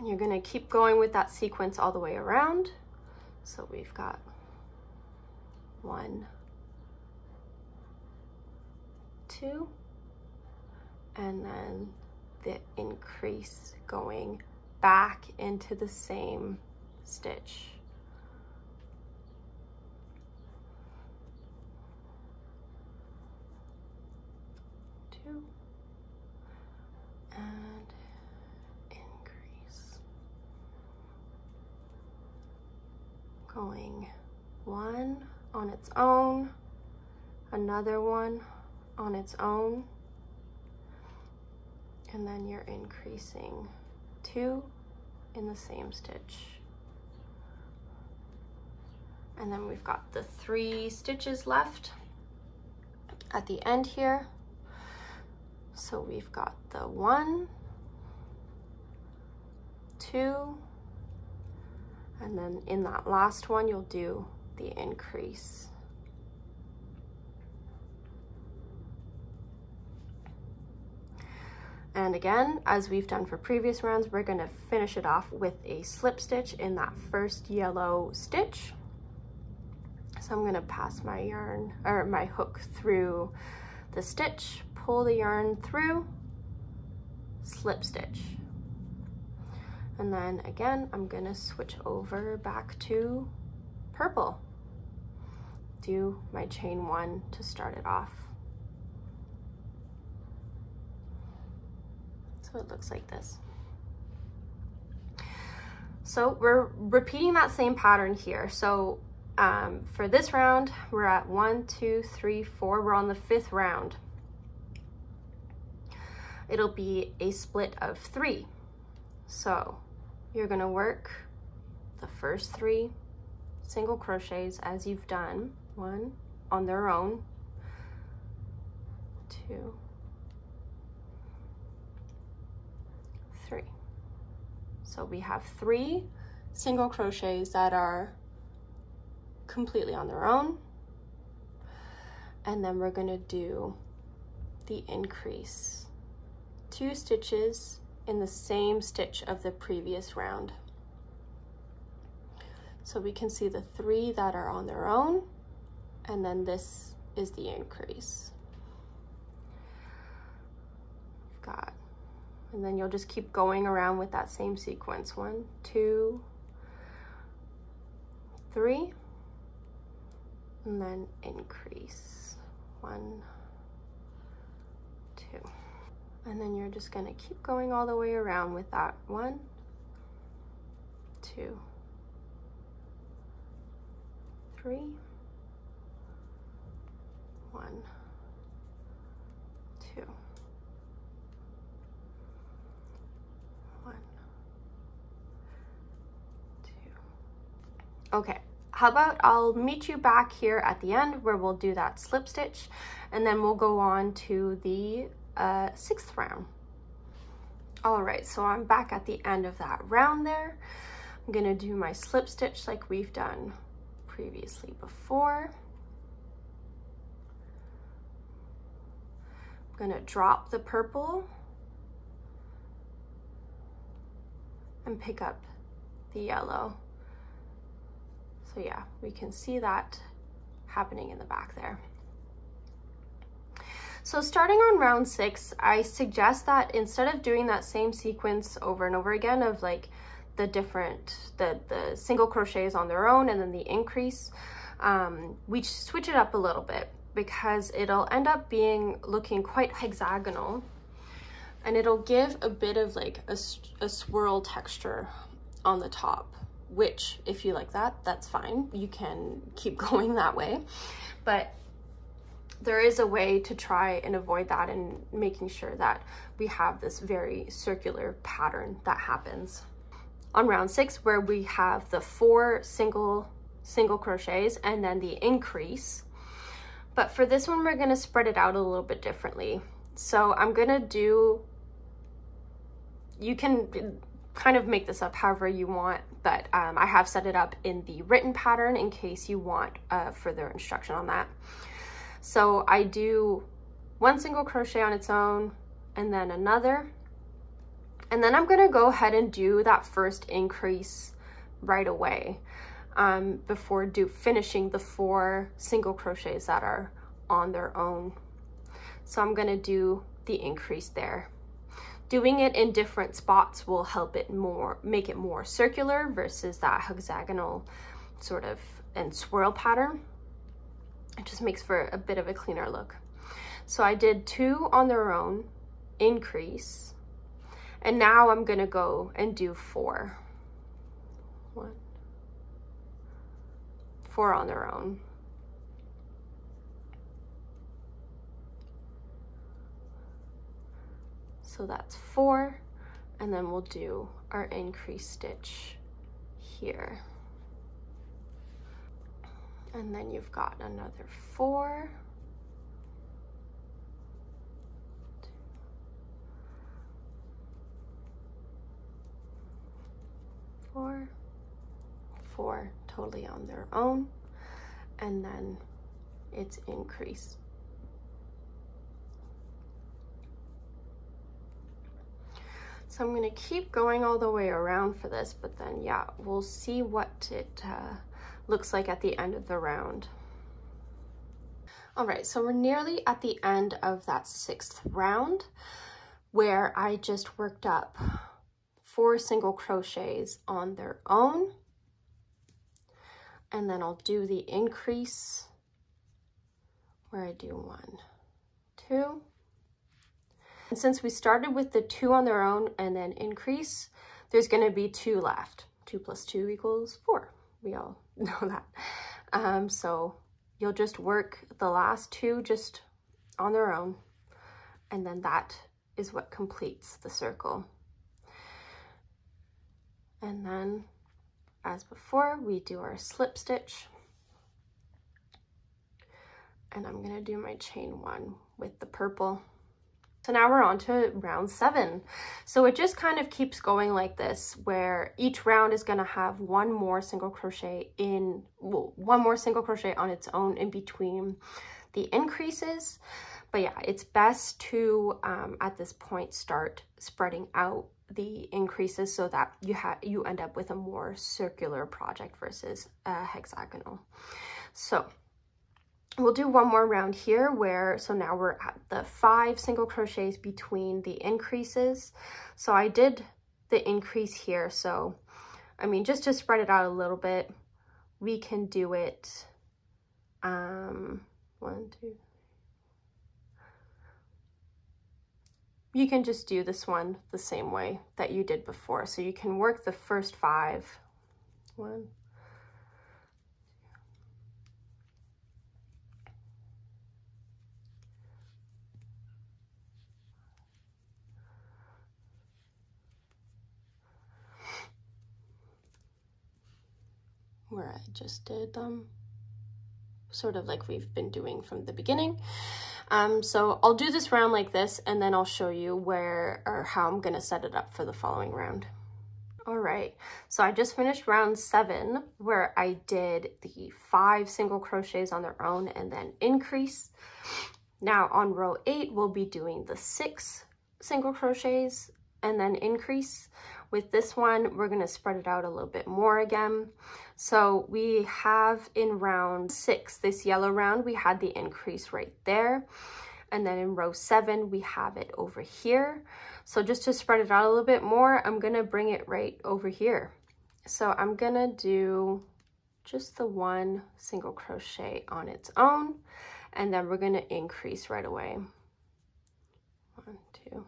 And you're gonna keep going with that sequence all the way around. So we've got 1, 2, and then the increase going back into the same stitch. Two, and increase. Going 1 on its own, another one on its own, and then you're increasing 2 in the same stitch. And then we've got the 3 stitches left at the end here. So we've got the 1, 2, and then in that last one, you'll do the increase. And again, as we've done for previous rounds, we're gonna finish it off with a slip stitch in that first yellow stitch. So I'm gonna pass my yarn, or my hook through the stitch, pull the yarn through, slip stitch. And then again, I'm gonna switch over back to purple. Do my chain 1 to start it off. So it looks like this. So we're repeating that same pattern here. So for this round, we're at 1, 2, 3, 4. We're on the 5th round. It'll be a split of 3. So you're gonna work the first 3 single crochets as you've done, 1 on their own, 2, 3. So we have 3 single crochets that are completely on their own, and then we're going to do the increase, 2 stitches in the same stitch of the previous round. So we can see the 3 that are on their own, and then this is the increase. We've got, and then you'll just keep going around with that same sequence. 1, 2, 3, and then increase. 1, 2. And then you're just gonna keep going all the way around with that. 1, 2, 3, 1, 2, 1, 2. Okay, how about I'll meet you back here at the end where we'll do that slip stitch, and then we'll go on to the 6th round. All right, so I'm back at the end of that round there. I'm gonna do my slip stitch like we've done previously before. I'm gonna drop the purple and pick up the yellow. So yeah, we can see that happening in the back there. So starting on round 6, I suggest that instead of doing that same sequence over and over again of like the single crochets on their own and then the increase, we switch it up a little bit, because it'll end up looking quite hexagonal, and it'll give a bit of like a swirl texture on the top, which if you like that, that's fine. You can keep going that way, but there is a way to try and avoid that, and making sure that we have this very circular pattern that happens. On round 6, where we have the 4 single crochets and then the increase, but for this one we're going to spread it out a little bit differently. So I'm going to do, you can kind of make this up however you want, but I have set it up in the written pattern in case you want further instruction on that. So I do 1 single crochet on its own, and then another, And then I'm gonna go ahead and do that first increase right away before finishing the 4 single crochets that are on their own. So I'm gonna do the increase there. Doing it in different spots will help it make it more circular versus that hexagonal sort of and swirl pattern. It just makes for a bit of a cleaner look. So I did 2 on their own, increase, and now I'm gonna go and do 4. 4 on their own. So that's 4, and then we'll do our increase stitch here. And then you've got another 4. 4, 4 totally on their own, and then it's increase. So I'm going to keep going all the way around for this, but then yeah, we'll see what it looks like at the end of the round. All right, so we're nearly at the end of that 6th round where I just worked up 4 single crochets on their own, and then I'll do the increase where I do 1, 2. And since we started with the 2 on their own and then increase, there's going to be 2 left. 2 plus 2 equals 4. We all know that. So you'll just work the last 2 just on their own, and then that is what completes the circle. And then, as before, we do our slip stitch. And I'm gonna do my chain 1 with the purple. So now we're on to round 7. So it just kind of keeps going like this, where each round is gonna have 1 more single crochet on its own in between the increases. But yeah, it's best to, at this point, start spreading out the increases so that you end up with a more circular project versus hexagonal. So we'll do 1 more round here so now we're at the 5 single crochets between the increases. So I did the increase here, so I mean, just to spread it out a little bit, we can do it 1, 2. You can just do this one the same way that you did before. So you can work the first 5. 1, where I just did them, sort of like we've been doing from the beginning. So I'll do this round like this, and then I'll show you how I'm gonna set it up for the following round. All right, so I just finished round 7 where I did the 5 single crochets on their own and then increase. Now on row 8, we'll be doing the 6 single crochets and then increase. With this one, we're gonna spread it out a little bit more again. So we have in round 6, this yellow round, we had the increase right there. And then in row 7, we have it over here. So just to spread it out a little bit more, I'm gonna bring it right over here. So I'm gonna do just the 1 single crochet on its own, and then we're gonna increase right away. 1, 2.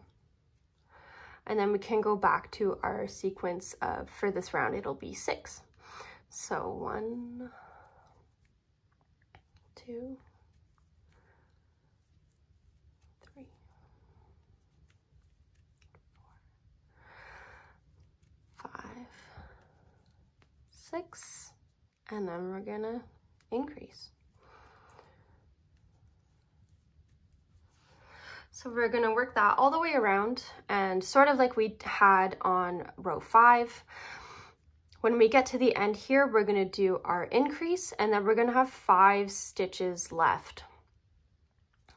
And then we can go back to our sequence of, for this round, it'll be 6. So 1, 2, 3, 4, 5, 6, and then we're gonna increase. So we're gonna work that all the way around, and sort of like we had on row 5. When we get to the end here, we're gonna do our increase, and then we're gonna have 5 stitches left,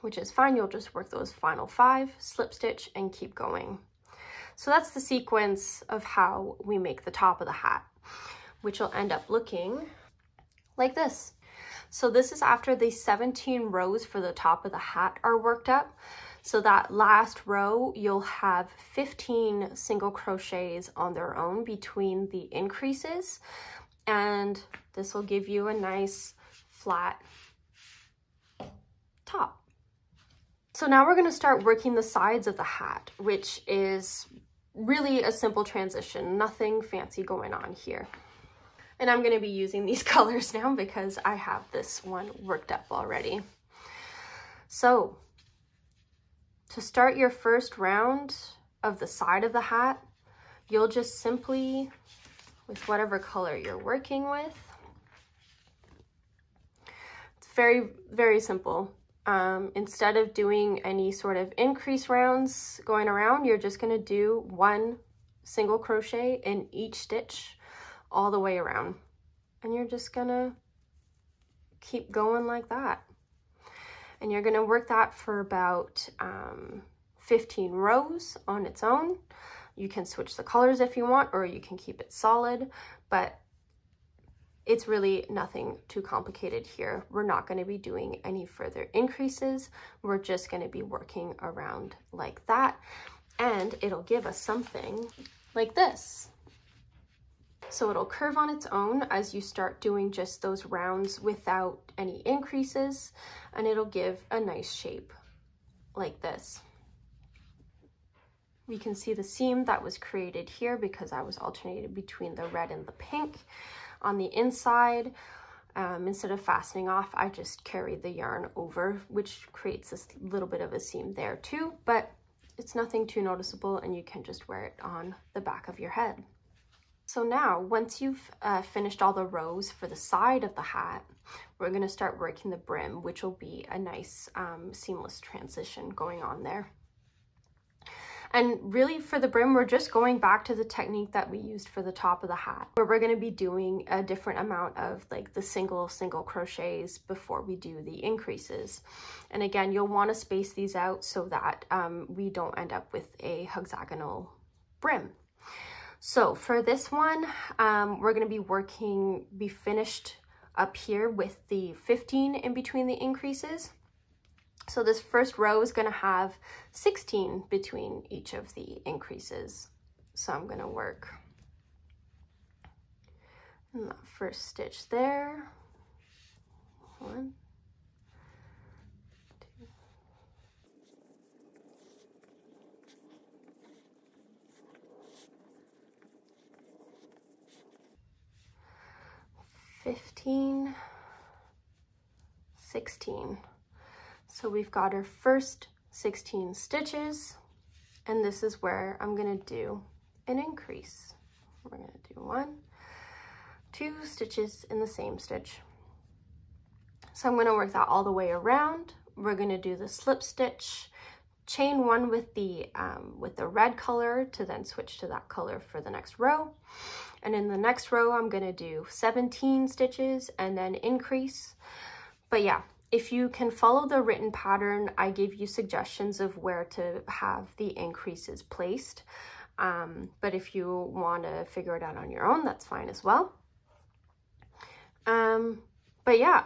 which is fine. You'll just work those final 5, slip stitch, and keep going. So that's the sequence of how we make the top of the hat, which will end up looking like this. So this is after the 17 rows for the top of the hat are worked up. So that last row, you'll have 15 single crochets on their own between the increases, and this will give you a nice flat top. So now we're going to start working the sides of the hat, which is really a simple transition, nothing fancy going on here. And I'm going to be using these colors now because I have this one worked up already. So to start your first round of the side of the hat, you'll just simply, with whatever color you're working with, it's very, very simple. Instead of doing any sort of increase rounds going around, you're just going to do one single crochet in each stitch all the way around, and you're just gonna keep going like that, and you're gonna work that for about 15 rows on its own. You can switch the colors if you want, or you can keep it solid, but it's really nothing too complicated here. We're not going to be doing any further increases. We're just going to be working around like that, and it'll give us something like this. So it'll curve on its own as you start doing just those rounds without any increases, and it'll give a nice shape like this. We can see the seam that was created here because I was alternating between the red and the pink. On the inside, instead of fastening off, I just carried the yarn over, which creates this little bit of a seam there too, but it's nothing too noticeable, and you can just wear it on the back of your head. So now, once you've finished all the rows for the side of the hat, we're going to start working the brim, which will be a nice seamless transition going on there. And really for the brim, we're just going back to the technique that we used for the top of the hat, where we're going to be doing a different amount of like the single crochets before we do the increases. And again, you'll want to space these out so that we don't end up with a hexagonal brim. So for this one, we're going to be finished up here with the 15 in between the increases. So this first row is going to have 16 between each of the increases. So I'm going to work in that first stitch there. 1, 2, 15, 16. So we've got our first 16 stitches, and this is where I'm going to do an increase. We're going to do 1, 2 stitches in the same stitch. So I'm going to work that all the way around. We're going to do the slip stitch, chain 1 with the red color to then switch to that color for the next row. And in the next row, I'm going to do 17 stitches and then increase. But yeah, if you can follow the written pattern, I give you suggestions of where to have the increases placed. But if you want to figure it out on your own, that's fine as well. But yeah,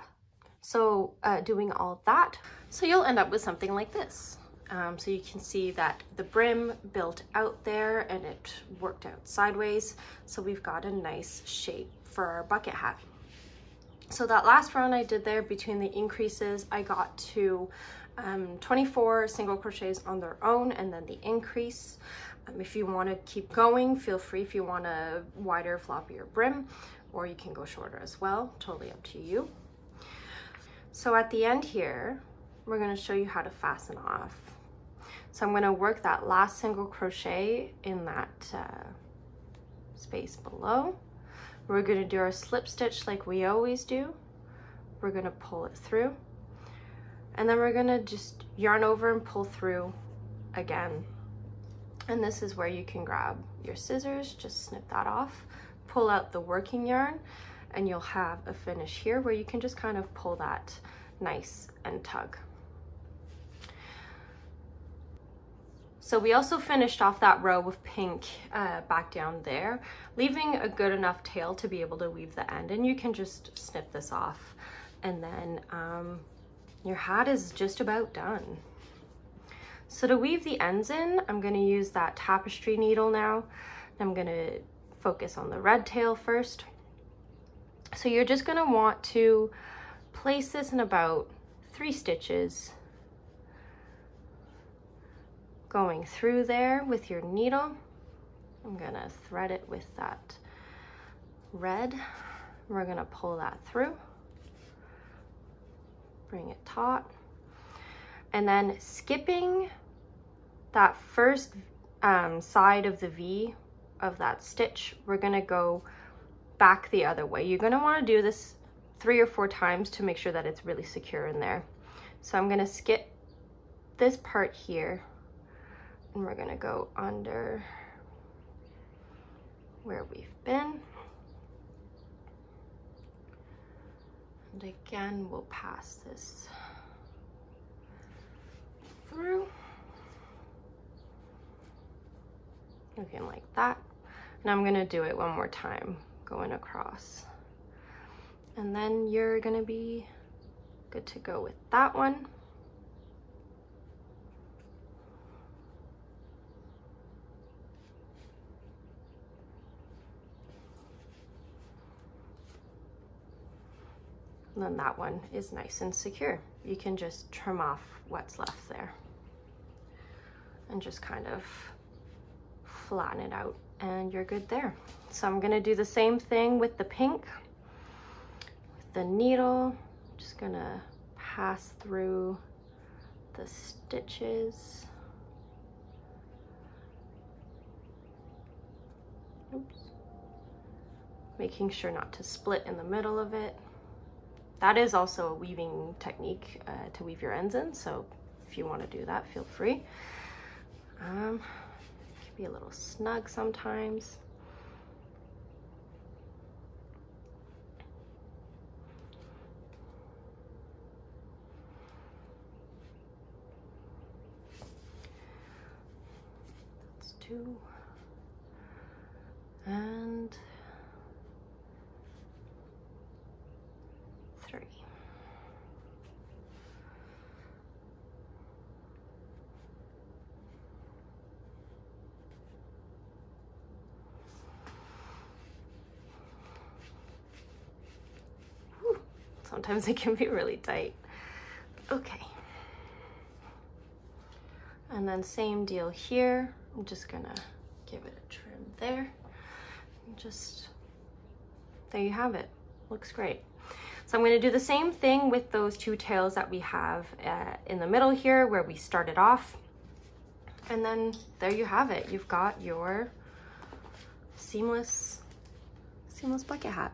so doing all that, so you'll end up with something like this. So you can see that the brim built out there and it worked out sideways. So we've got a nice shape for our bucket hat. So that last round I did there between the increases, I got to 24 single crochets on their own and then the increase. If you want to keep going, feel free if you want a wider, floppier brim, or you can go shorter as well, totally up to you. So at the end here, we're going to show you how to fasten off. So I'm going to work that last single crochet in that space below. We're going to do our slip stitch like we always do. We're going to pull it through, and then we're going to just yarn over and pull through again. And this is where you can grab your scissors, just snip that off, pull out the working yarn, and you'll have a finish here where you can just kind of pull that nice and tug. So we also finished off that row with pink back down there, leaving a good enough tail to be able to weave the end, and you can just snip this off, and then your hat is just about done. So to weave the ends in, I'm going to use that tapestry needle now. I'm going to focus on the red tail first. So you're just going to want to place this in about 3 stitches, going through there with your needle. I'm going to thread it with that red. We're going to pull that through, bring it taut, and then skipping that first side of the V of that stitch, we're going to go back the other way. You're going to want to do this 3 or 4 times to make sure that it's really secure in there. So I'm going to skip this part here, and we're going to go under where we've been. And again, we'll pass this through, looking like that. And I'm going to do it one more time, going across. And then you're going to be good to go with that one. And then that one is nice and secure. You can just trim off what's left there and just kind of flatten it out, and you're good there. So I'm gonna do the same thing with the pink. With the needle, just gonna pass through the stitches. Oops. Making sure not to split in the middle of it. That is also a weaving technique to weave your ends in, so if you want to do that, feel free. It can be a little snug sometimes. That's 2. And 3. Whew. Sometimes it can be really tight. Okay. And then same deal here. I'm just gonna give it a trim there. And just, there you have it. Looks great. So I'm going to do the same thing with those 2 tails that we have in the middle here where we started off. And then there you have it. You've got your seamless bucket hat.